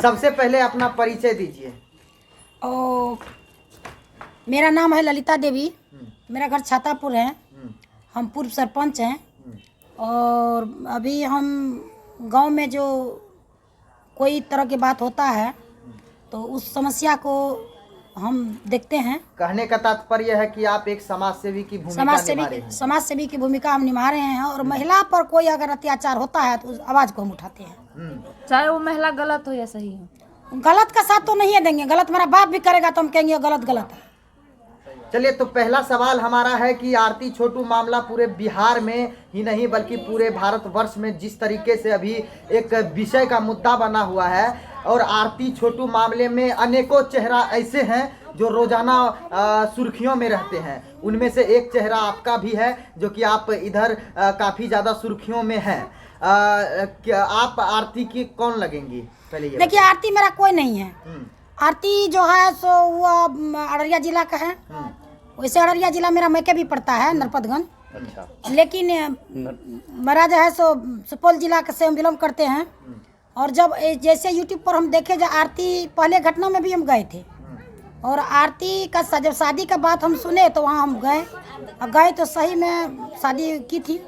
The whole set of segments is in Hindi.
सबसे पहले अपना परिचय दीजिए। मेरा नाम है ललिता देवी। मेरा घर छातापुर है। हम पूर्व सरपंच हैं। और अभी हम गांव में जो कोई तरह की बात होता है तो उस समस्या को हम देखते हैं। कहने का तात्पर्य है कि आप एक समाज सेवी की भूमिका निभा रहे हैं। समाज सेवी की भूमिका हम निभा रहे हैं। और महिला पर कोई अगर अत्याचार होता है तो उस आवाज़ को हम उठाते हैं, चाहे वो महिला गलत हो या सही हो। गलत का साथ तो नहीं है देंगे। गलत मेरा बाप भी करेगा तो हम कहेंगे गलत गलत है। चलिए, तो पहला सवाल हमारा है कि आरती छोटू मामला पूरे बिहार में ही नहीं बल्कि पूरे भारतवर्ष में जिस तरीके से अभी एक विषय का मुद्दा बना हुआ है, और आरती छोटू मामले में अनेकों चेहरा ऐसे हैं जो रोजाना सुर्खियों में रहते हैं। उनमें से एक चेहरा आपका भी है जो कि आप इधर काफ़ी ज़्यादा सुर्खियों में हैं। क्या आप आरती की कौन लगेंगी? पहले ये देखिए, आरती मेरा कोई नहीं है। आरती जो है सो वो अररिया जिला का है। वैसे अररिया जिला मेरा मैके भी पड़ता है, नरपतगंज। अच्छा। लेकिन मेरा जो है सो सुपौल जिला से हम बिलोंग करते हैं। और जब जैसे यूट्यूब पर हम देखे, जब आरती पहले घटना में भी हम गए थे, और आरती का जब शादी का बात हम सुने तो वहाँ हम गए तो सही में शादी की थी।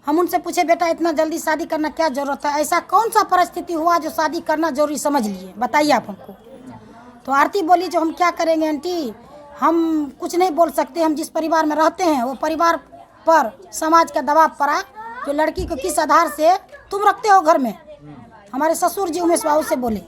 हम उनसे पूछे, बेटा इतना जल्दी शादी करना क्या जरूरत है? ऐसा कौन सा परिस्थिति हुआ जो शादी करना जरूरी समझ लिए? बताइए आप हमको। तो आरती बोली, जो हम क्या करेंगे आंटी, हम कुछ नहीं बोल सकते। हम जिस परिवार में रहते हैं वो परिवार पर समाज का दबाव पड़ा जो लड़की को किस आधार से तुम रखते हो घर में। हमारे ससुर जी उमेश बाबू से बोले,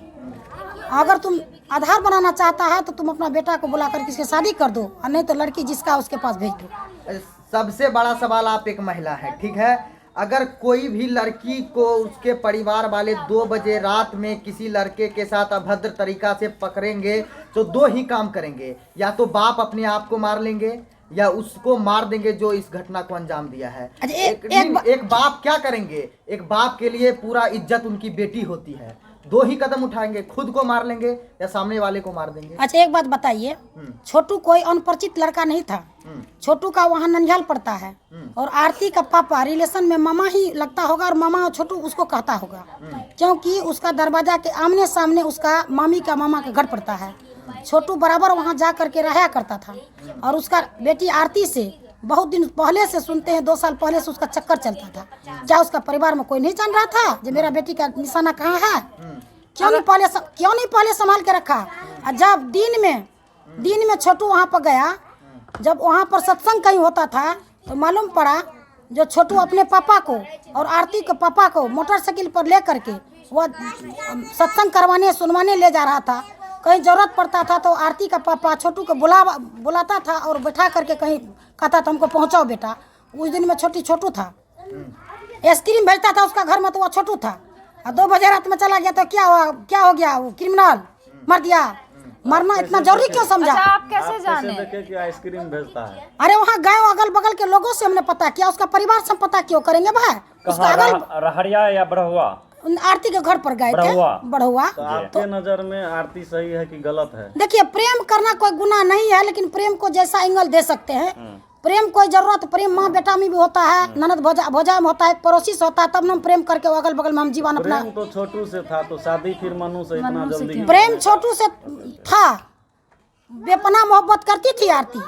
अगर तुम आधार बनाना चाहता है तो तुम अपना बेटा को बुला कर किसके शादी कर दो, और नहीं तो लड़की जिसका उसके पास भेज दो। सबसे बड़ा सवाल, आप एक महिला है, ठीक है। अगर कोई भी लड़की को उसके परिवार वाले 2 बजे रात में किसी लड़के के साथ अभद्र तरीका से पकड़ेंगे तो 2 ही काम करेंगे, या तो बाप अपने आप को मार लेंगे या उसको मार देंगे जो इस घटना को अंजाम दिया है। एक बाप क्या करेंगे? एक बाप के लिए पूरा इज्जत उनकी बेटी होती है। 2 ही कदम उठाएंगे, खुद को मार लेंगे या सामने वाले को मार देंगे। अच्छा, एक बात बताइए, छोटू कोई अनपरिचित लड़का नहीं था। छोटू का वहाँ ननिहाल पड़ता है, और आरती का पापा रिलेशन में मामा ही लगता होगा, और मामा और छोटू उसको कहता होगा, क्योंकि उसका दरवाजा के आमने सामने उसका मामी का मामा का घर पड़ता है। छोटू बराबर वहाँ जा करके रहा करता था। और उसका बेटी आरती से बहुत दिन पहले से सुनते हैं, 2 साल पहले से उसका चक्कर चलता था। क्या उसका परिवार में कोई नहीं जान रहा था जो मेरा बेटी का निशाना कहाँ है? क्यों नहीं पहले संभाल के रखा? जब दिन में छोटू वहाँ पर गया, जब वहाँ पर सत्संग कहीं होता था तो मालूम पड़ा जो छोटू अपने पापा को और आरती के पापा को मोटरसाइकिल पर ले करके वह सत्संग करवाने सुनवाने ले जा रहा था। कहीं जरूरत पड़ता था तो आरती का पापा छोटू को बुलाता था और बैठा करके कहीं कहता था हमको पहुंचाओ बेटा। उस दिन में छोटू था, आइसक्रीम भेजता था उसका घर में, तो वह छोटू था। और 2 बजे रात में चला गया तो क्या हो गया? वो क्रिमिनल मर दिया। मरना इतना जरूरी क्यों समझा? अच्छा, आप कैसे जाने कि आइसक्रीम भेजता है? अरे वहाँ गए, अगल बगल के लोगों से हमने पता किया। उसका परिवार से हम पता क्यों करेंगे भाई? उसका रहरिया या बड़हुआ? आरती के घर पर गए थे, बढ़ुआ। तो आपके नजर में आरती सही है कि गलत है? देखिए, प्रेम करना कोई गुनाह नहीं है, लेकिन प्रेम को जैसा एंगल दे सकते हैं। प्रेम कोई जरूरत, प्रेम माँ बेटा में भी होता है, ननद भोजा में होता है, पड़ोसी से होता है, तब हम प्रेम करके अगल बगल में हम जीवन अपना। प्रेम तो छोटू से था, तो शादी फिर मनु से इतना जल्दी? प्रेम छोटू से था, बेपनाह मोहब्बत करती थी आरती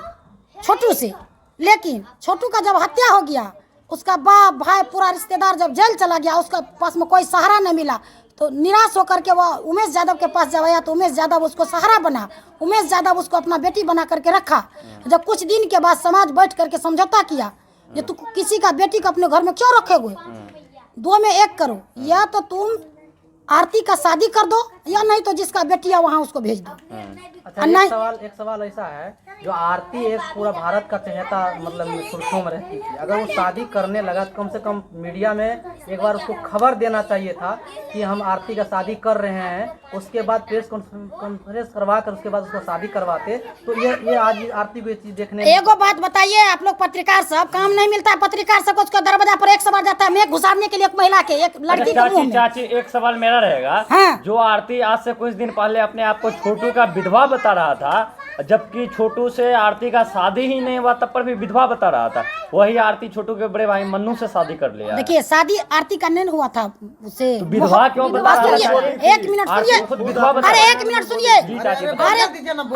छोटू से। लेकिन छोटू का जब हत्या हो गया, उसका बाप भाई पूरा रिश्तेदार जब जेल चला गया, उसका पास में कोई सहारा नहीं मिला, तो निराश होकर के वो उमेश यादव के पास जब आया तो उमेश यादव उसको सहारा बना। उमेश यादव उसको अपना बेटी बना करके रखा। जब कुछ दिन के बाद समाज बैठ करके समझौता किया, ये तू किसी का बेटी को अपने घर में क्यों रखे हुए, 2 में 1 करो, या तो तुम आरती का शादी कर दो या नहीं तो जिसका बेटी है वहाँ उसको भेज दो। अच्छा, एक सवाल ऐसा है, जो आरती एक पूरा भारत का चहेता मतलब सुर्खियों में रहती थी, अगर वो शादी करने लगा तो कम से कम मीडिया में एक बार उसको खबर देना चाहिए था कि हम आरती का शादी कर रहे हैं। उसके बाद प्रेस कॉन्फ्रेंस करवा कर उसके बाद उसको शादी करवाते, तो ये आज आरती को ये चीज देखने। एगो बात बताइए, आप लोग पत्रकार सब, काम नहीं मिलता है पत्रकार सब, उसका दरवाजा पर 1 सवाल जाता है, मैं घुसारने के लिए एक महिला के, एक लड़की के मुंह में। चाची, एक सवाल मेरा रहेगा। हाँ। जो आरती आज से कुछ दिन पहले अपने आप को छोटू का विधवा बता रहा था, जबकि छोटू से आरती का शादी ही नहीं हुआ, तब पर भी विधवा बता रहा था। वही आरती छोटू के बड़े भाई मन्नू से शादी कर लिया है। देखिए शादी आरती का नहीं हुआ था उससे। तो विधवा क्यों बता रहा है? एक मिनट सुनिए, अरे एक मिनट सुनिए,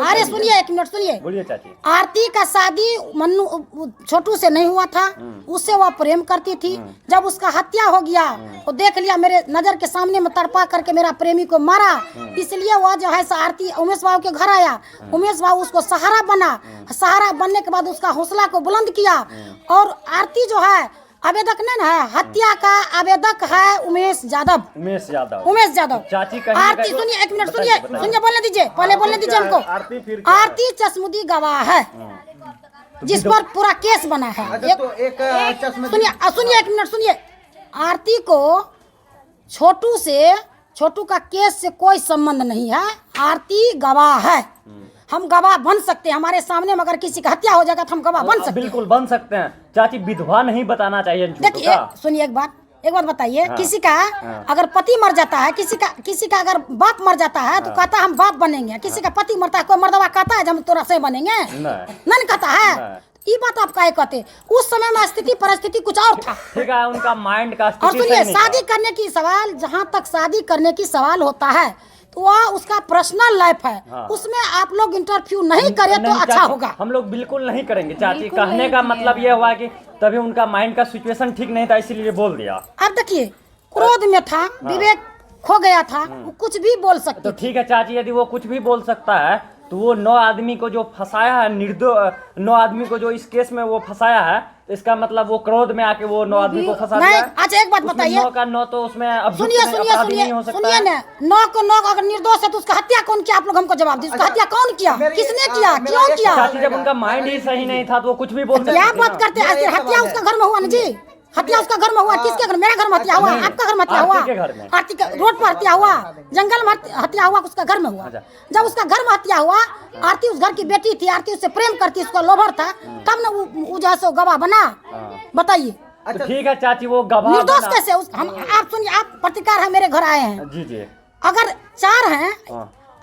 अरे सुनिए, एक मिनट सुनिए। बोलिए चाची। आरती का शादी मन्नू छोटू से नहीं हुआ था, उससे वह प्रेम करती थी। जब उसका हत्या हो गया तो देख लिया, मेरे नजर के सामने में तड़पा करके मेरा प्रेमी को मारा, इसलिए वह जो है आरती उमेश बाबू के घर आया। उमेश बाबू उसको सहारा बना, सहारा बनने के बाद उसका हौसला को बुलंद किया। और आरती जो है आवेदक नहीं है, हत्या का आवेदक है उमेश यादव। उमेश यादव चाची आरती सुनिए, एक मिनट सुनिए, बोलने दीजिए, पहले बोलने दीजिए हमको। आरती चश्मुदी गवाह है जिस पर पूरा केस बना है। सुनिए एक मिनट सुनिए, आरती को छोटू का केस से कोई संबंध नहीं है। आरती गवाह है, हम गवाह बन सकते हैं। हमारे सामने में अगर किसी का हत्या हो जाएगा तो हम गवाह बन सकते हैं। बिल्कुल बन सकते हैं चाची, विधवा नहीं बताना चाहिए। देखिए सुनिए, एक बात बताइए। हाँ। किसी का अगर पति मर जाता है, किसी का अगर बाप मर जाता है तो कहता है हम बाप बनेंगे। किसी का पति मरता है, कोई मर्दवा कहता है हम तोरा से बनेंगे? नहीं कहता है। ये बात आप काहे कहते? उस समय में स्थिति परिस्थिति कुछ और था। ठीक है, उनका माइंड का और सुनिए, शादी करने की सवाल, जहाँ तक शादी करने की सवाल होता है तो वह उसका पर्सनल लाइफ है। हाँ। उसमें आप लोग इंटरव्यू नहीं करें तो अच्छा होगा। हम लोग बिल्कुल नहीं करेंगे चाची। कहने का मतलब ये हुआ कि तभी उनका माइंड का सिचुएशन ठीक नहीं था, इसीलिए बोल दिया। अब देखिए, क्रोध में था, विवेक खो गया था, वो कुछ भी बोल सकते। तो ठीक है चाची, यदि वो कुछ भी बोल सकता है तो वो 9 आदमी को जो फंसाया है, 9 आदमी को जो इस केस में वो फंसाया है, तो इसका मतलब वो क्रोध में आके वो 9 आदमी को फंसा दिया। अच्छा एक बात बताइए, 9 का 9 तो उसमें अब सुनिए ना, 9 को 9 अगर निर्दोष है तो उसका हत्या कौन किया? आप लोग हमको जवाब दीजिए, उसका हत्या कौन किया, किसने किया, क्यों किया? चाची जब उनका माइंड ही सही नहीं था तो वो कुछ भी बोल सकते। क्या बात करते हैं? हत्या उसका घर में हुआ ना जी, हत्या उसका घर में हुआ। किसके घर? मेरा घर में हत्या हुआ, आपका घर में हत्या हुआ, आरती के रोड पर हत्या हुआ, जंगल में हत्या हुआ, उसका घर में हुआ। जब उसका घर में हत्या हुआ, आरती उस घर की बेटी थी, आरती उससे प्रेम करती, उसका लोभर था, तब ना वो जैसे गवाह बना। बताइए। अच्छा ठीक है चाची, वो गवाह निर्दोष कैसे? आप सुनिए, आप पत्रकार है, मेरे घर आए हैं जी। अगर 4 हैं,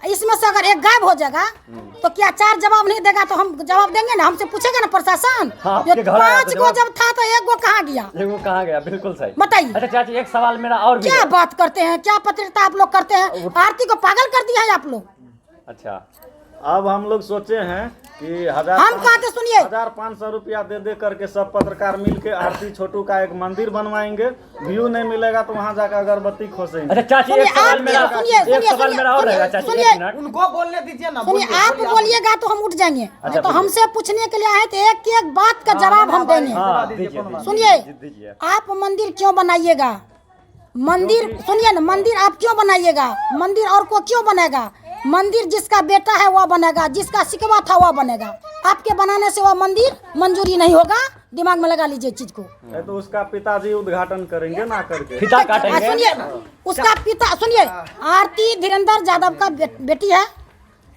इसमें से अगर एक गायब हो जाएगा तो क्या 4 जवाब नहीं देगा? तो हम जवाब देंगे ना, हमसे पूछेगा ना प्रशासन। 5 गो जब था तो 1 गो कहाँ गया? 1 गो कहाँ गया? बिल्कुल सही। बताइए। अच्छा चाची, एक सवाल मेरा और भी। क्या बात करते हैं, क्या पत्रकारिता आप लोग करते हैं? आरती को पागल कर दिया है आप लोग। अच्छा, अब हम लोग सोचे हैं कि हम कहते सुनिए, 1500 रुपया दे करके सब पत्रकार मिलके आरती छोटू का एक मंदिर बनवाएंगे। व्यू नहीं मिलेगा तो वहाँ जाकर अगरबत्ती खोसेंगे। अच्छा चाची, एक सवाल मेरा और रहेगा चाची, 1 मिनट उनको बोलने दीजिए ना। सुनिए, आप बोलिएगा तो हम उठ जाएंगे। अच्छा, तो हमसे पूछने के लिए आए थे, एक बात का जवाब हम देंगे। सुनिए, आप मंदिर क्यों बनाइएगा? मंदिर सुनिए ना, मंदिर आप क्यों बनाइएगा? मंदिर और को क्यों बनेगा? मंदिर जिसका बेटा है वह बनेगा, जिसका शिकवा था वह बनेगा। आपके बनाने से वह मंदिर मंजूरी नहीं होगा, दिमाग में लगा लीजिए चीज को। तो उसका पिताजी उद्घाटन करेंगे ना करके फीता काटेंगे। सुनिए, उसका पिता, सुनिए, आरती धीरेन्द्र यादव का बेटी है।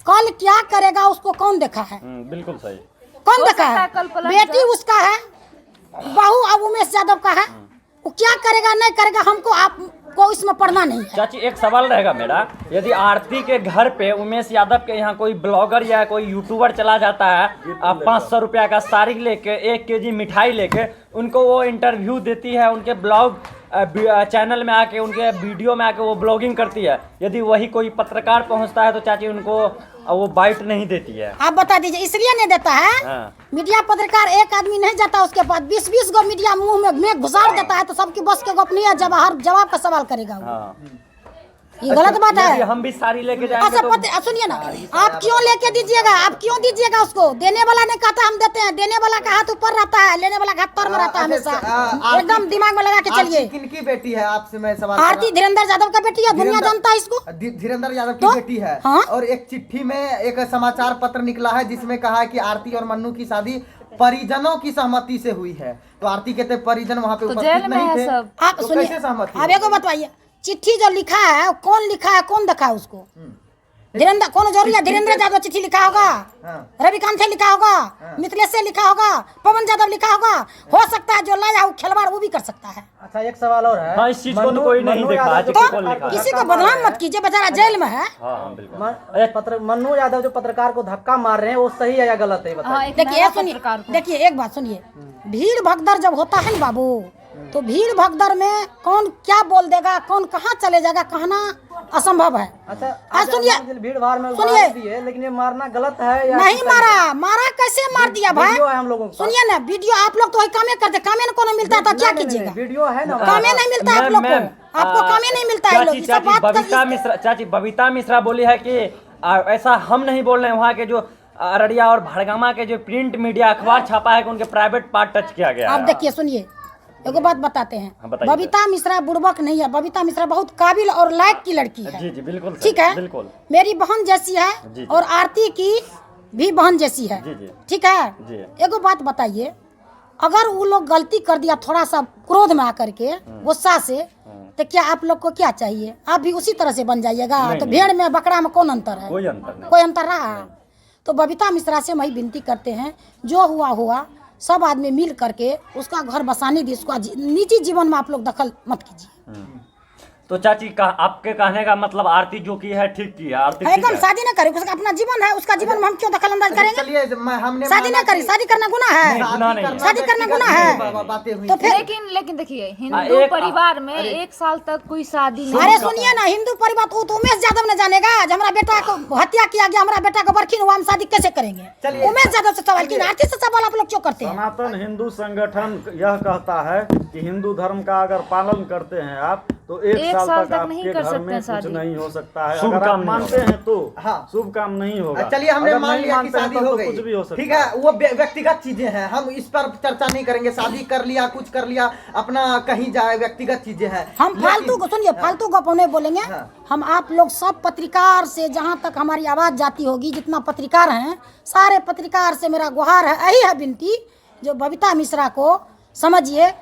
कल क्या करेगा उसको कौन देखा है? बिल्कुल सही। कौन देखा है? बेटी उसका है, बहू अब उमेश यादव का है। वो क्या करेगा नहीं करेगा हमको आपको इसमें पढ़ना नहीं है। चाची एक सवाल रहेगा मेरा, यदि आरती के घर पे उमेश यादव के यहाँ कोई ब्लॉगर या कोई यूट्यूबर चला जाता है, 500 रुपया का साड़ी लेके, 1 केजी मिठाई लेके, उनको वो इंटरव्यू देती है, उनके ब्लॉग चैनल में आके, उनके वीडियो में आके वो ब्लॉगिंग करती है, यदि वही कोई पत्रकार पहुंचता है तो चाची उनको वो बाइट नहीं देती है? आप बता दीजिए, इसलिए नहीं देता है। हाँ। मीडिया पत्रकार एक आदमी नहीं जाता, उसके पास 20-20 गो मीडिया मुंह में घुसाड़ देता है, तो सबकी बस के गप नहीं है। जब हर जवाब का सवाल करेगा हाँ। ये गलत बात है। हम भी साड़ी लेके जाएंगे तो सुनिए ना, आप क्यों लेके दीजिएगा? आप क्यों दीजिएगा उसको? देने वाला ने कहता हम देते हैं, देने वाला का हाथ ऊपर रहता है, लेने वाला का हाथ पर में रहता है हमेशा। एकदम दिमाग में लगा के चलिए। किनकी बेटी है आपसे मैं सवाल? आरती धीरेन्द्र यादव का बेटी है, दुनिया जानता है इसको। धीरेन्द्र यादव की बेटी है। और एक चिट्ठी में एक समाचार पत्र निकला है जिसमें कहा है कि आरती और मन्नू की शादी परिजनों की सहमति से हुई है। तो आरती कहते परिजन वहाँ पे उपस्थित नहीं थे। आप सुनिए, आप एक बताइए, चिट्ठी जो लिखा है कौन लिखा है, कौन देखा है उसको? धीरेन्द्र कौन जरूरी है? धीरेन्द्र यादव चिट्ठी लिखा होगा, हाँ। रविकांत से लिखा होगा, मिथिलेश से लिखा होगा, पवन यादव लिखा होगा। हो सकता है जो लाया वो खिलवाड़ वो भी कर सकता है। अच्छा एक सवाल और है। हाँ, इस चीज को तो कोई नहीं देखा आज तो कौन लिखा है। किसी को बदनाम मत कीजिए, बेचारा जेल में है। हाँ बिल्कुल। मन्नू यादव जो पत्रकार को धक्का मार रहे हैं वो सही है या गलत है, बताइए। हाँ, एक देखिए महिला सुनिए, पत्रकार को। देखिए एक बात सुनिए, भीड़ भगदड़ जब होता है ना बाबू, तो भीड़ भगदड़ में कौन क्या बोल देगा, कौन कहाँ चले जाएगा, कहना असंभव है। अच्छा आज सुनिए, भीड़ भाड़ में सुनिए। मार दिए, लेकिन ये मारना गलत है या नहीं सही मारा, मारा कैसे मार दिया भाई? वीडियो है हम लोगों के पास। सुनिए ना, वीडियो आप लोग तो वही कामे करते, कामे न कोनो मिलता है तो क्या नहीं, कीजिएगा? वीडियो है ना। कामे नहीं मिलता है आप लोग को, आपको कामे नहीं मिलता है। लोग ये सब बात चाची बबीता मिश्रा बोली है कि ऐसा हम नहीं बोल रहे हैं, वहाँ के जो अररिया और भड़गामा के जो प्रिंट मीडिया अखबार छापा है कि उनके प्राइवेट पार्ट टच किया गया आप है। देखिए सुनिए, एगो बात बताते हाँ, हैं, बताइए। बबीता मिश्रा बुड़बक नहीं है, बबीता मिश्रा बहुत काबिल और लायक की लड़की है। जी जी बिल्कुल सही, ठीक है, बिल्कुल मेरी बहन जैसी है जी, जी। और आरती की भी बहन जैसी है। जी, जी। ठीक है, जी। एगो बात बताइए, अगर वो लोग गलती कर दिया थोड़ा सा क्रोध में आकर के, गुस्सा से, तो क्या आप लोग को क्या चाहिए? आप भी उसी तरह से बन जाइएगा? नहीं, तो नहीं। भेड़ में बकरा में कौन अंतर है? कोई अंतर नहीं। कोई अंतर रहा? तो बबीता मिश्रा से वही विनती करते हैं, जो हुआ हुआ, सब आदमी मिल करके उसका घर बसाने दी, उसका निजी जीवन में आप लोग दखल मत कीजिए। तो चाची का आपके कहने का मतलब आरती जो की है ठीक की है, आरती ठीक एकदम है। शादी न करे, उसका अपना जीवन है, उसका जीवन में हम क्यों दखल अंदाज करेंगे? चलिए हमने शादी न करी, शादी करना गुनाह है? गुनाह नहीं है। शादी करना गुनाह है? बातें हुई तो फिर लेकिन देखिए, हिंदू परिवार में 1 साल तक कोई शादी नहीं। अरे सुनिए ना, हिंदू परिवार तो उमेश यादव ने जानेगा, जब हमारा बेटा को हत्या किया गया, हमारा बेटा को बरखीन हुआ, हम शादी कैसे करेंगे? चलिए। उमेश यादव से सवाल की, आरती से सवाल आप लोग क्यों करते हैं? सनातन हिंदू संगठन यह कहता है कि हिंदू धर्म का अगर पालन करते हैं आप तो एक एक साल साल तक तक नहीं आपके कर घर सकते में कुछ शादी। नहीं हो सकता है। शुभ अगर काम आप नहीं मानते होगा। हैं तो हाँ। शुभ काम नहीं होगा। चलिए हमने अगर मान नहीं लिया कि मानते हैं शादी तब हो तो गई, कुछ भी हो सकता ठीक है, वो व्यक्तिगत चीजें हैं, हम इस पर चर्चा नहीं करेंगे। शादी कर लिया, कुछ कर लिया, अपना कहीं जाए, व्यक्तिगत चीजें हैं। हम लेकिन- फालतू को सुनिए, फालतू गप नहीं बोलेंगे। हाँ। हम आप लोग सब पत्रकार से, जहाँ तक हमारी आवाज़ जाती होगी, जितना पत्रकार हैं, सारे पत्रकार से मेरा गुहार है, यही है विनती, जो बबीता मिश्रा को समझिए,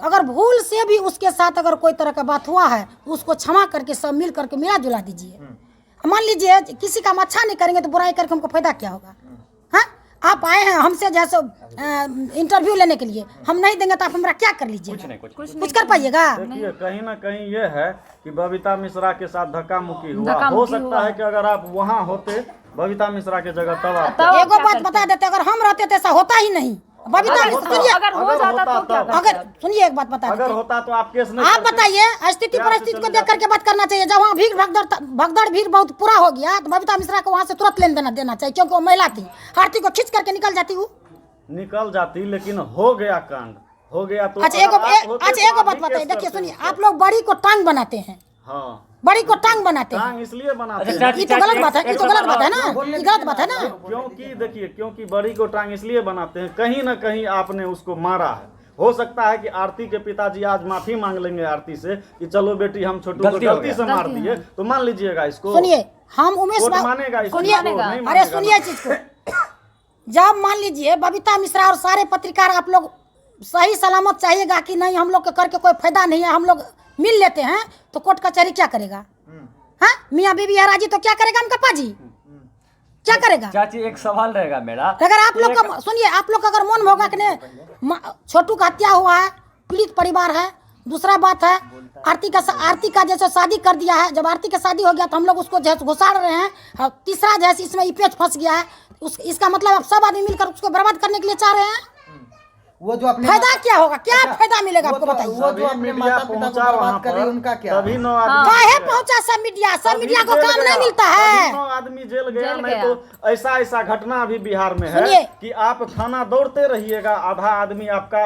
अगर भूल से भी उसके साथ अगर कोई तरह का बात हुआ है, तो उसको क्षमा करके सब मिल करके मिला जुला दीजिए। मान लीजिए किसी का हम अच्छा नहीं करेंगे तो बुराई करके हमको फायदा क्या होगा? हाँ, आप आए हैं हमसे जैसे इंटरव्यू लेने के लिए, हम नहीं देंगे तो आप हमारा क्या कर लीजिएगा? कुछ कर पाइएगा? देखिए कहीं ना कहीं ये है कि बबीता मिश्रा के साथ धक्का मुक्की हुआ, धक्का हो मुक्की सकता हुआ है कि अगर आप वहाँ होते बबीता मिश्रा की जगह तब आप तब एगो क्या बात करते? बता देते, अगर हम रहते तो ऐसा होता ही नहीं। बबीता मिश्रा सुनिए, अगर हो अगर जाता तो होता क्या तब- अगर करते? सुनिए एक बात बता अगर देते, होता तो आप केस नहीं आप करते। बताइए, स्थिति प्यार से परिस्थिति को चले देख करके बात करना चाहिए। जब वहाँ भीड़ भगदड़ भीड़ बहुत पूरा हो गया, तो बबीता मिश्रा को वहाँ से तुरंत लेन देना चाहिए, क्योंकि वो महिला थी। आरती को खींच करके निकल जाती हूँ। निकल जाती, लेकिन हो गया कांड, हो गया तो अच्छा अगर एगो आप होते तो एगो आप बात भी बताइए, केस देखिए करते सुनिए, उसका। आप लोग बड़ी को टांग बनाते हैं, हाँ, बड़ी को टांग बनाते हैं। टांग इसलिए बनाते अच्छा, हैं चाची, ये तो गलत बात है, ये तो गलत बात है ना, बोलने ये गलत बात है ना। क्योंकि देखिए, क्योंकि बड़ी को टांग इसलिए बनाते हैं, कहीं ना कहीं आपने उसको मारा है। हो सकता है कि आरती के पिताजी आज माफी मांग लेंगे आरती से कि चलो बेटी हम छोटू को गलती हो गलती गया। से मार दिए, तो मान लीजिएगा इसको। सुनिए, हम उमेश कोर्ट बाबू मानेगा इसको, सुनिए, नहीं अरे मानेगा सुनिए ना। चीज को, जब मान लीजिए बबीता मिश्रा और सारे पत्रकार आप लोग सही सलामत चाहिएगा कि नहीं, हम लोग के करके कोई फायदा नहीं है, हम लोग मिल लेते हैं, तो कोर्ट कचहरी क्या करेगा? हाँ, मियाँ बीबी है राजी तो क्या करेगा? हम कप्पा जी क्या करेगा? चाची एक सवाल रहेगा मेरा, अगर आप लोग का सुनिए, आप लोग का अगर मन में होगा कि नहीं छोटू का हत्या हुआ है, पीड़ित परिवार है, दूसरा बात है आरती का जैसे शादी कर दिया है, जब आरती का शादी हो गया तो हम लोग उसको जैसे घुसाड़ रहे हैं, और तीसरा जैसे इसमें ई पेच फंस गया है, इसका मतलब आप सब आदमी मिलकर उसको बर्बाद करने के लिए चाह रहे हैं। वो जो अपने फायदा क्या होगा? क्या अच्छा, फायदा मिलेगा वो आपको तो- बताइए? वो जो अपने मीडिया माता पिता को पहुंचा वहाँ बर्बाद कर रही पर, उनका क्या? तभी 9 आदमी काहे जेल गया। पहुंचा सब मीडिया? सब तभी मीडिया को जेल काम गया। नहीं मिलता तभी है। 9 आदमी जेल गया, जेल नहीं गया। तो ऐसा घटना अभी बिहार में है सुनिए। कि आप थाना दौड़ते रहिएगा, आधा आदमी आपका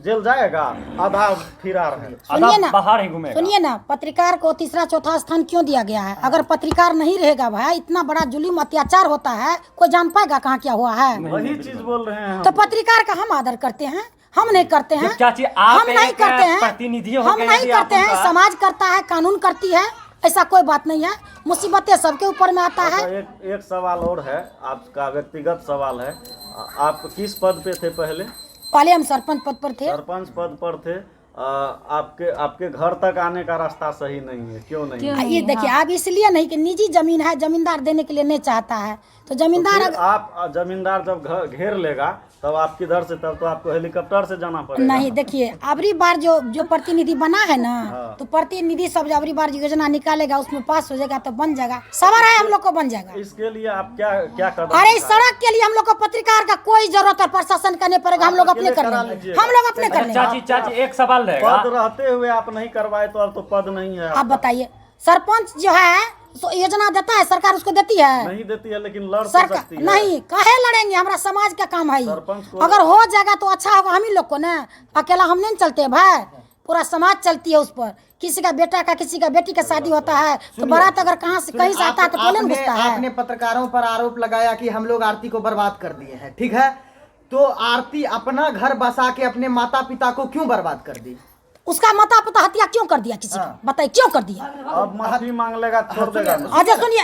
जेल जाएगा, आधा फरार है। सुनिए आधा ना, बाहर ही घूमेगा। सुनिए ना, पत्रकार को तीसरा चौथा स्थान क्यों दिया गया है? अगर पत्रकार नहीं रहेगा भाई, इतना बड़ा जुल्म अत्याचार होता है, कोई जान पाएगा कहाँ क्या हुआ है? वही चीज बोल रहे हैं हम। तो पत्रकार का हम आदर करते हैं, हम नहीं करते हैं। जब चाची आप हम नहीं एक करते हैं, प्रतिनिधि हो हम के नहीं यदि आप करते हैं, उनका- समाज करता है, कानून करती है, ऐसा कोई बात नहीं है। मुसीबतें सबके ऊपर में आता है। अच्छा, एक सवाल और है, आपका व्यक्तिगत सवाल है। आप किस पद पे थे पहले? पहले हम सरपंच पद पर थे। सरपंच पद पर थे। आपके घर तक आने का रास्ता सही नहीं है, क्यों नहीं है? ये देखिए आप इसलिए नहीं कि निजी जमीन है, जमींदार देने के लिए नहीं चाहता है, तो जमींदार फिर आप जमींदार जब घेर लेगा तब आप किधर से, तब तो आपको हेलीकॉप्टर से जाना पड़ेगा। नहीं देखिए अबरी बार जो प्रतिनिधि बना है ना, तो प्रतिनिधि सब जो अबरी बार योजना निकालेगा उसमें पास हो जाएगा तो बन जाएगा, सबर है हम लोग को बन जाएगा। इसके लिए आप क्या कदम? अरे इस सड़क के लिए हम लोग को पत्रकार का कोई जरूरत और प्रशासन करने पड़ेगा, हम लोग अपने कर लेंगे, हम लोग अपने कर लेंगे। चाची एक सवाल रहेगा, पद रहते हुए आप नहीं करवाए तो अब तो पद नहीं है। आप बताइए सरपंच जो है योजना देता है, सरकार उसको देती है? नहीं देती है, लेकिन लड़ तो सरकार सकती है। नहीं, काहे लड़ेंगे, हमारा समाज का काम है। सरपंच को अगर हो जाएगा तो अच्छा होगा, हम ही लोग को ना, अकेला हम नहीं चलते भाई, पूरा समाज चलती है उस पर। किसी का बेटा का किसी का बेटी का शादी होता है तो बारात अगर कहीं से आता है तो कौन घुसता है? आपने पत्रकारों पर आरोप लगाया कि हम लोग आरती को बर्बाद कर दिए हैं, ठीक है, तो आरती अपना घर बसा के अपने माता पिता को क्यों बर्बाद कर दी? उसका माता पिता हत्या क्यों कर दिया किसी का? बताइए क्यों कर दिया? अब माफी मांग लेगा, छोड़ देगा। अच्छा सुनिए,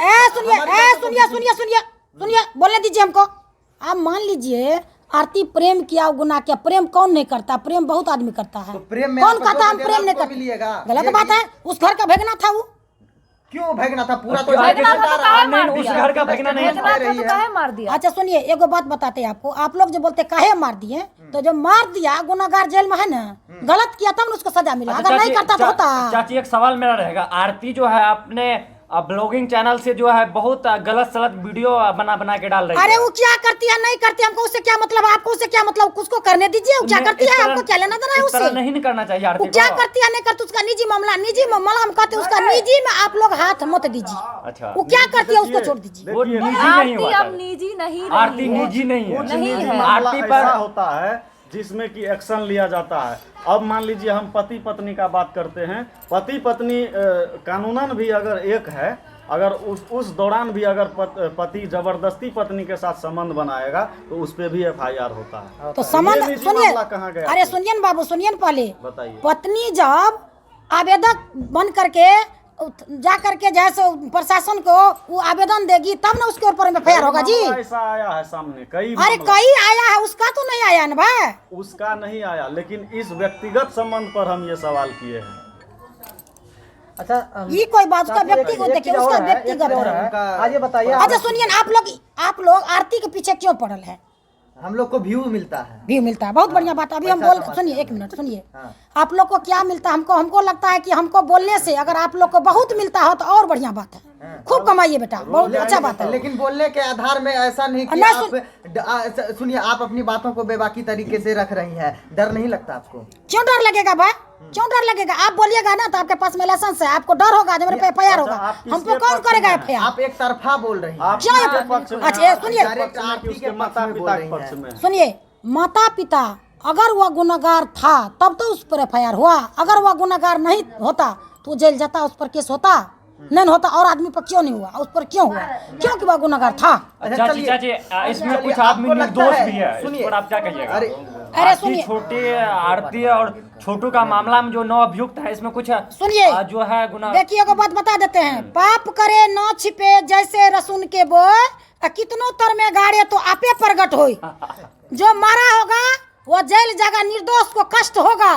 बोलने दीजिए हमको। आप मान लीजिए आरती प्रेम किया गुनाह किया, प्रेम कौन नहीं करता? प्रेम बहुत आदमी करता है, तो प्रेम में कौन आपको कहता हम तो प्रेम नहीं आपको मिलिएगा। करते? गलत बात है, उस घर का भेगना था वो। क्यों भगना था? पूरा तो भगना था तो काहे मार उस दिया? घर का भगना नहीं भगना था तो काहे मार दिया? अच्छा सुनिए एगो बात बताते हैं आपको, आप लोग जो बोलते काहे मार दिए, तो जो मार दिया गुनाहगार जेल में है ना, गलत किया तब उसको सजा मिला, अगर नहीं करता तो होता। चाची एक सवाल मेरा रहेगा, आरती जो है अपने ब्लॉगिंग चैनल से जो है बहुत गलत सलत वीडियो बना के डाल रही है। अरे वो क्या करती है नहीं करती हमको उससे क्या मतलब, आपको उससे क्या मतलब, उसको करने दीजिए, वो क्या करती है हमको क्या लेना देना है उससे? नहीं करना चाहिए आरती वो क्या करती है नहीं करती, उसका निजी मामला हम कहते हैं उसका निजी में आप लोग हाथ मत दीजिए। अच्छा वो क्या करती है उसको छोड़ दीजिए। वो निजी नहीं आरती हुआ अब निजी नहीं रही आरती है। निजी नहीं है। कुछ नहीं निजी है। मामला आरती ऐसा पर होता है जिसमें कि एक्शन लिया जाता है। अब मान लीजिए हम पति पत्नी का बात करते हैं, पति पत्नी कानूनन भी अगर एक है, अगर उस दौरान भी अगर पति जबरदस्ती पत्नी के साथ संबंध बनाएगा तो उस पे भी FIR होता है। तो संबंध ये निजी सुनिए, मामला कहाँ गया? अरे सुनिए न बाबू, सुनिए न पहले, बताइए। पत्नी जब आवेदक बन करके जा करके जैसे प्रशासन को वो आवेदन देगी तब ना उसके ऊपर FIR होगा जी। ऐसा आया है सामने कई अरे मामला। कई आया है, उसका तो नहीं आया ना भाई। उसका नहीं आया, लेकिन इस व्यक्तिगत संबंध पर हम ये सवाल किए हैं। अच्छा ये कोई बात, उसका व्यक्तिगत देखिए, उसका व्यक्तिगत है। आज ये बताइए अच्छा सुनिए ना, आप लोग आरती के पीछे क्यों पड़ल है? हम लोग को व्यू मिलता है। व्यू मिलता है, बहुत बढ़िया बात। अभी हम बोल, सुनिए एक मिनट सुनिए, आप लोग को क्या मिलता है? हमको लगता है कि हमको बोलने से अगर आप लोग को बहुत मिलता हो तो और बढ़िया बात है, खूब कमाइए बेटा, बहुत अच्छा बात है। लेकिन बोलने के आधार में ऐसा नहीं कि आप सुनिए, आप अपनी बातों को बेबाकी तरीके से रख रही हैं, डर नहीं लगता आपको? क्यों डर लगेगा भाई, क्यों डर लगेगा? आप बोलिएगा ना तो आपके पास में लाइसेंस है, आपको डर होगा जब मेरे पे FIR होगा, हम पे कौन करेगा FIR? आप एक तरफा बोल रही हैं। अच्छा सुनिए, सुनिए माता पिता अगर वह गुनहगार था तब तो उस पर FIR हुआ, अगर वह गुनहगार नहीं होता तो जेल जाता, उस पर केस होता नहीं होता, और आदमी पर क्यों नहीं हुआ, उस पर क्यों हुआ? क्योंकि वह गुनहगार था। चाची इसमें कुछ आदमी निर्दोष भी है, इस पर आप क्या कहिएगा? अरे सुनिए, छोटी आरती और छोटू का मामला में जो 9 अभियुक्त है, इसमें कुछ सुनिए जो है गुना। देखिए एगो बात बता देते हैं, पाप करे न छिपे जैसे रसून के बोए, कितनों तर में गाड़े तो आपे प्रगट होई। जो मारा होगा वो जेल जाएगा, निर्दोष को कष्ट होगा,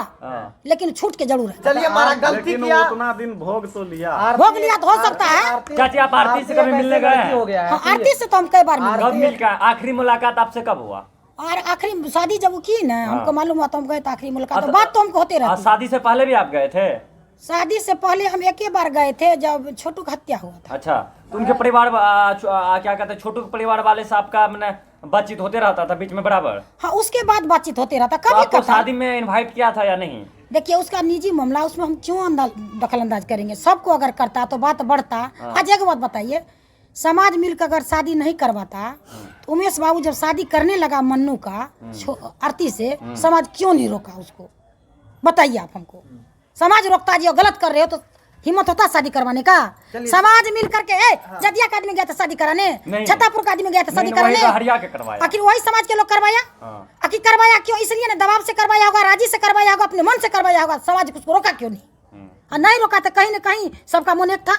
लेकिन छूट के जरूर है। चलिए हमारा गलती किया, उतना दिन भोग तो लिया, भोग लिया तो हो सकता है। चाची आप आरती से कभी मिलने गए हैं? हो गया है। हाँ, आरती से तो हम कई बार मिले। कब मिल गए? आखिरी मुलाकात आपसे कब हुआ? और आखिरी शादी जब वो की ना, हमको मालूम हुआ तो हम गए थे आखिरी मुलाकात, तो बात तो हमको होते रहती। शादी से पहले भी आप गए थे? शादी से पहले हम एक ही बार गए थे जब छोटू का हत्या हुआ था। अच्छा, तो उनके परिवार क्या कहते हैं, छोटू के परिवार वाले से आपका मैंने बातचीत होते रहता था बीच में बराबर? हाँ, उसके बाद बातचीत होते रहता तो कभी आपको कभी। शादी में इनवाइट किया था या नहीं? देखिए उसका निजी मामला, उसमें हम क्यों दखल अंदाज करेंगे? सबको अगर करता तो बात बढ़ता। आज एक बात बताइए, समाज मिलकर अगर शादी नहीं करवाता तो उमेश बाबू जब शादी करने लगा मन्नू का आरती से, समाज क्यों नहीं रोका उसको? बताइए आप हमको। समाज रोकता जी, गलत कर रहे हो तो हिम्मत होता शादी करवाने का? समाज मिल करके जदिया का आदमी गया था शादी कराने, छतरपुर का आदमी गया था शादी कराने, हरिया के करवाया। आखिर वही समाज के लोग करवाया। आखिर करवाया क्यों? इसलिए ना दबाव से करवाया होगा, राजी से करवाया होगा, अपने मन से करवाया होगा। समाज उसको रोका क्यों नहीं? और नहीं रोका तो कहीं न कहीं सबका मन एक था।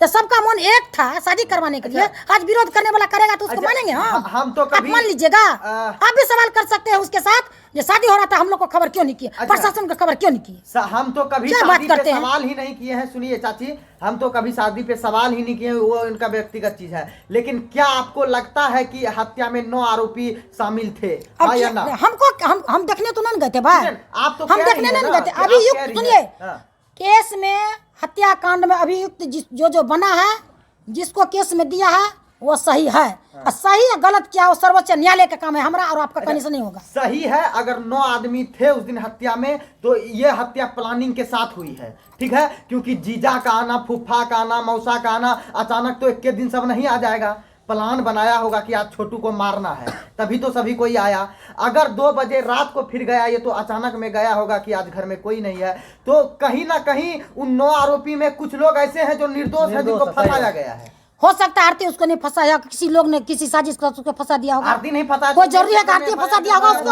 तो सबका मन एक था शादी करवाने के लिए, आज विरोध करने वाला करेगा तो उसको मानेंगे? हाँ, हम तो आप कभी मान लीजिएगा, आप भी सवाल कर सकते हैं उसके साथ। ये शादी हो रहा था हम लोग को खबर क्यों नहीं किए, प्रशासन को खबर क्यों नहीं किए? हम तो कभी क्या बात शादी पे करते हैं? सवाल ही नहीं किए हैं। सुनिए चाची, हम तो कभी शादी पे सवाल ही नहीं किए हैं, वो इनका व्यक्तिगत चीज है। लेकिन क्या आपको लगता है कि हत्या में 9 आरोपी शामिल थे, अब हाँ या ना? हम देखने तो नहीं गए थे भाई, आप तो हम कह देखने रही हैं नहीं ना गए थे। कि आप अभियुक्त कह रही सुनिए, हैं। हाँ। केस में हत्याकांड में अभियुक्त जो बना है, जिसको केस में दिया है वो सही है। और सही या गलत क्या वो सर्वोच्च न्यायालय का काम है, हमारा और आपका कहीं से नहीं होगा। सही है, अगर 9 आदमी थे उस दिन हत्या में तो ये हत्या प्लानिंग के साथ हुई है, ठीक है। क्योंकि जीजा का आना, फूफा का आना, मौसा का आना अचानक तो एक के दिन सब नहीं आ जाएगा। प्लान बनाया होगा कि आज छोटू को मारना है, तभी तो सभी कोई आया। अगर 2 बजे रात को फिर गया, ये तो अचानक में गया होगा कि आज घर में कोई नहीं है। तो कहीं ना कहीं उन 9 आरोपी में कुछ लोग ऐसे हैं जो निर्दोष हैं, जिनको फंसाया गया है। हो सकता है आरती उसको नहीं फंसाया, किसी लोग ने किसी साजिश कर उसको फंसा दिया होगा। आरती नहीं फंसा, कोई जरूरी है कि आरती फंसा दिया होगा उसको?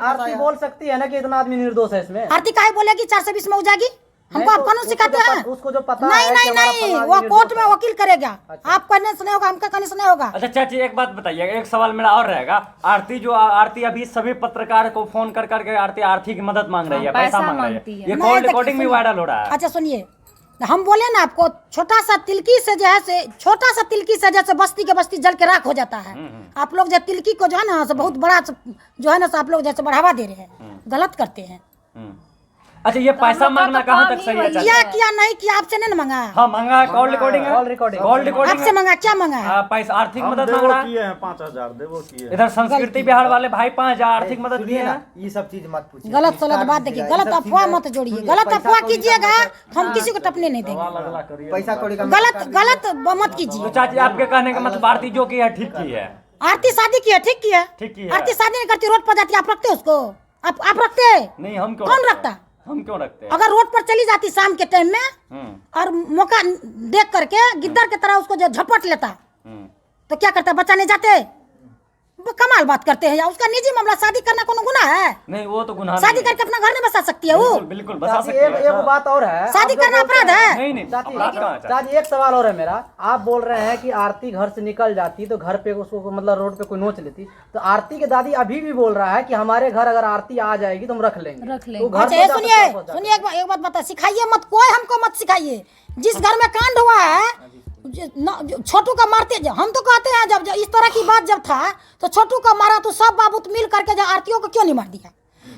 आरती बोल सकती है ना कि इतना आदमी निर्दोष है इसमें। आरती काहे बोलेगी 420 में हो जाएगी? हमको आप कानून सिखाते हैं? उसको जो पता नहीं है कि नहीं हमारा नहीं, फलाना वो आदमी कोर्ट में निर्दोष है। वकील करेगा। आप कहने से नहीं होगा, हमका कहने से नहीं होगा। अच्छा चाची एक बात बताइए, एक सवाल मेरा और रहेगा। आरती अभी सभी पत्रकार को फोन कर करके आर्थिक मदद मांग रही है, पैसा मांग रही मांगती है। है। ये नहीं, कॉल तो रिकॉर्डिंग भी सुनिए। वायरल हो रहा है। अच्छा सुनिए, हम बोले ना आपको, छोटा सा तिलकी से जो है से, छोटा सा तिलकी से जैसे बस्ती के बस्ती जल के राख हो जाता है। आप लोग जो तिलकी को जो है ना बहुत बड़ा जो है ना आप लोग जैसे बढ़ावा दे रहे हैं, गलत करते हैं। अच्छा ये पैसा मांगना कहाँ तक सही है चाची? किया नहीं किया, आपसे नहीं मांगा? हाँ मांगा है, कॉल रिकॉर्डिंग है, कॉल रिकॉर्डिंग। कॉल रिकॉर्डिंग आपसे मांगा? क्या मांगा है? पैसा आर्थिक हम मदद देवो मांग रहा है। किए हैं 5000 देवो किए हैं। इधर संस्कृति बिहार वाले भाई 5000 आर्थिक मदद दिए सुनिए ना, हैं। ये सब चीज मत पूछिए। गलत सलत विस्तार बात देखिए, कीजिएगा, गलत ये सब अफवाह चीजें- मत जोड़िए। सुनिए, गलत पैसा अफवाह कौड़ी का कीजिएगा मत- तो हम किसी को टपने नहीं देंगे। सवाल अगला करिए। पैसा कौड़ी का गलत मत कीजिए। तो चाची आपके कहने का मतलब आरती जो की है ठीक की है? आरती शादी की है, ठीक की है। ठीक की है। आरती शादी नहीं करती, रोड पर जाती, आप रखते उसको? आप रखते? नहीं हम क्यों कौन रखते हैं? रखता? हम क्यों रखते हैं? अगर रोड पर चली जाती शाम के टाइम में और मौका देख करके गिद्दर की तरह उसको जो झपट लेता, तो क्या करता? बच्चा नहीं जाते? वो कमाल बात करते हैं। या उसका निजी मामला, शादी करना कोनो गुनाह है? नहीं वो तो गुनाह शादी नहीं है। करके अपना घर नहीं बसा सकती है वो? बिल्कुल बिल्कुल बता चाची, सकते एक हैं। बात और है। शादी आप जो करना बोलते अपराध हैं- है? नहीं नहीं चाची अपराध कहाँ है चाची? चाची एक सवाल और है मेरा। आप बोल रहे हैं कि आरती घर से निकल जाती तो घर पे उसको मतलब रोड पे कोई नोच लेती, तो आरती के दादी अभी भी बोल रहा है कि हमारे घर अगर आरती आ जाएगी तो हम रख लेंगे। रख लेंगे। तो घर अच्छा पे ये जाकर सुनिए क्या होता है? सुनिए, एक बात बता, सिखाइए मत, कोई हमको मत सिखाइए। जिस घर में कांड हुआ है, छोटू का मारते, हम तो कहते हैं जब इस तरह की बात जब था तो छोटू का मारा तो सब बाबूत मिल करके जो आरतियों को क्यों नहीं मार दिया?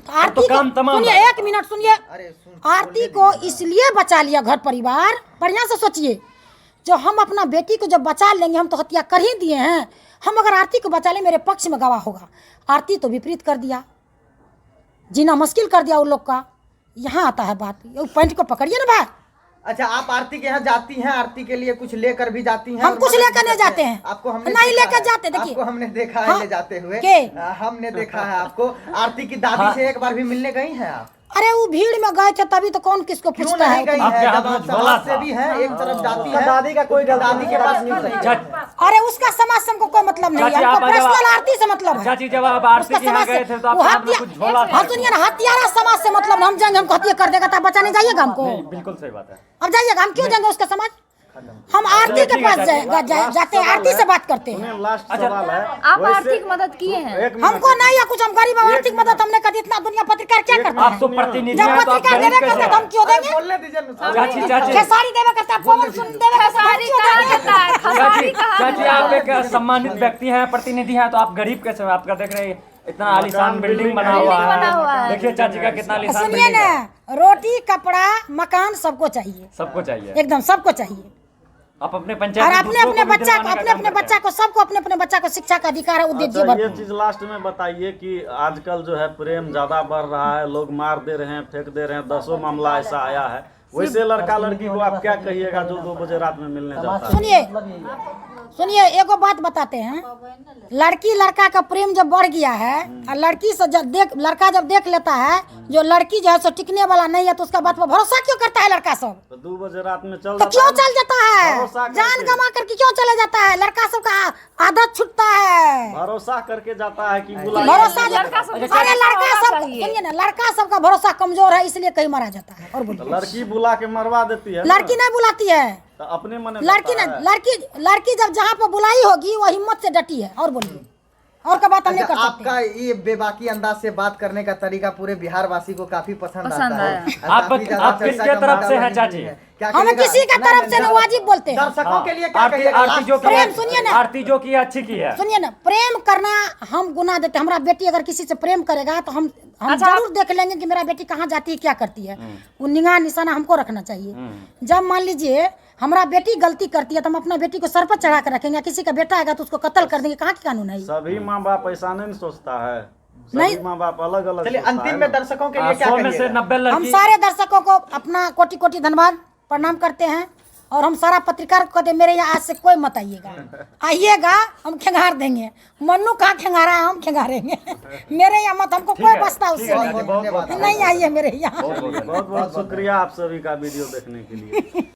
तो आरती काम तमाम सुनिए, है। 1 मिनट सुनिए। अरे सुन, आरती को इसलिए बचा लिया घर परिवार, बढ़िया से सोचिए। जो हम अपना बेटी को जब बचा लेंगे, हम तो हत्या कर ही दिए हैं। हम अगर आरती को बचा ले, मेरे पक्ष में गवाह होगा। आरती तो विपरीत कर दिया, जीना मुश्किल कर दिया उन लोग का। यहाँ आता है बात, पॉइंट को पकड़िए ना भाई। अच्छा आप आरती के यहाँ जाती हैं, आरती के लिए कुछ लेकर भी जाती हैं? हम और कुछ मदद लेकर भी नहीं करते जाते हैं। आपको हमने नहीं देखा लेकर है। जाते, देखिए। आपको हमने देखा है हाँ। ले जाते हुए। के? हमने देखा है आपको। आरती की दादी से एक बार भी मिलने गई हैं आप? अरे वो भीड़ में गए थे तभी तो कौन किसको क्यों पूछता नहीं है? गई आपके है? हाथ जब में आप झोला समाज से था। भी हैं, एक तरफ जाती उसका है, दादी का कोई गलती दादी के नहीं, पास बात नहीं नहीं सही। अरे उसका समाज से हमको कोई मतलब नहीं चाची, है, आप हमको जब- पर्सनल आरती से मतलब है। चाची जब आप आरती उसका के यहाँ समाज से गए थे तो वो आपके हाथ में कुछ झोला था। हाँ सुनिए ना, हत्यारा समाज से मतलब हम जाएंगे, हमको हत्या कर देगा तो आप बचाने जाइएगा हमको? नहीं बिल्कुल सही बात है। अब जाइएगा, हम क्यों जाएंगे उसका समाज? हम आरती के पास जाते हैं, आरती से बात करते हैं। सुनिए लास्ट सवाल है। आप वैसे- आर्थिक मदद किए हैं? एक मिनट, हमको नहीं है कुछ, हम गरीब हैं, आर्थिक मदद हमने कर दी। इतना दुनिया पत्रकार क्या करता आप है? तो प्रतिनिधि जब हैं तो आप पत्रकार गरीब देवे कैसे करते तो हम हैं? क्यों देंगे? बोलने दीजिए ना। चाची चाची खेसारी देवे करता है, पवन सुन देवे करता है, हम खसारी क्यों कहा देंगे? जाता है, खसारी चाची कहा चाची जाता आप है। एक सम्मानित व्यक्ति हैं, प्रतिनिधि हैं, तो आप गरीब कैसे हैं? आपका देख रहे हैं इतना आलीशान बिल्डिंग बना हुआ बना हुआ है। है। देखिए चाची का कितना आलीशान सुनिए बिल्डिंग है। ना, रोटी कपड़ा मकान सबको चाहिए, सबको चाहिए। एकदम सबको चाहिए। आप अपने और पंचायत अपने दूसरों अपने को भी बच्चा को, दिलवाने का अपने काम अपने करते बच्चा हैं। को, सबको अपने अपने बच्चा को शिक्षा का अधिकार है, वो दीजिए अच्छा ये भरपूर। चीज लास्ट में बताइए कि आजकल जो है प्रेम ज्यादा बढ़ रहा है, लोग मार दे रहे हैं, फेंक दे रहे हैं, 10 मामला ऐसा आया है। वैसे लड़का लड़की को आप क्या कहिएगा जो 2 बजे रात में मिलने जाता है? सुनिए एगो बात बताते हैं। लड़की लड़का का प्रेम जब बढ़ गया है और लड़की से जब लड़का जब देख लेता है जो लड़की जो है सो टिकने वाला नहीं है, तो उसका बात पर भरोसा क्यों करता है लड़का सब? तो 2 बजे रात में चल तो क्यों चल जाता भरोसा है? करके। जान गंवा करके क्यों चले जाता है? लड़का सब का आदत छूटता है। भरोसा करके जाता है कि भरोसा लड़का सब अरे का लड़का होना सब चाहिए। सुनिए ना, लड़का सब का भरोसा कमजोर है, इसलिए कहीं मारा जाता है। और बोलिए, लड़की बुला के मरवा देती है ना। लड़की नहीं बुलाती है, तो अपने मन लड़की जब जहाँ पर बुलाई होगी वो हिम्मत से डटी है। और बोलिए, और का बात हम नहीं कर सकते। आपका ये बेबाकी अंदाज से बात करने का तरीका पूरे बिहार वासी को काफी पसंद आता है। आप किसके तरफ से हैं चाची? हम किसी का तरफ से वाजिब बोलते हैं। दर्शकों के लिए क्या आरती कहिएगा? आरती जो की प्रेम सुनिए ना। आरती जो की अच्छी की है। सुनिए ना, प्रेम करना हम गुना देते। हमारा बेटी अगर किसी से प्रेम करेगा तो हम जरूर देख लेंगे कि मेरा बेटी कहाँ जाती है, क्या करती है। वो निगाह निशाना हमको रखना चाहिए। जब मान लीजिए हमारा बेटी गलती करती है तो हम अपना बेटी को सर पर चढ़ा कर रखेंगे। किसी का बेटा आएगा तो उसको कत्ल कर देंगे। कहाँ की कानून है? सभी माँ बाप ऐसा नहीं सोचता है, नहीं। सभी माँ बाप अलग अलग। चलिए अंतिम में दर्शकों के लिए क्या 100 में से कहिएगा? 90 हम लड़की सारे दर्शकों को अपना कोटि कोटि धन्यवाद प्रणाम करते हैं। और हम सारा पत्रकार को कहते हैं मेरे यहाँ आज से कोई मत आइएगा, हम खिंगार देंगे। मन्नू कहाँ खिंगारा है, हम खिंगारेंगे। मेरे यहाँ मत, हमको कोई बसता उससे बहुत धन्यवाद। नहीं आइए मेरे यहाँ। बहुत बहुत शुक्रिया आप सभी का वीडियो देखने के लिए।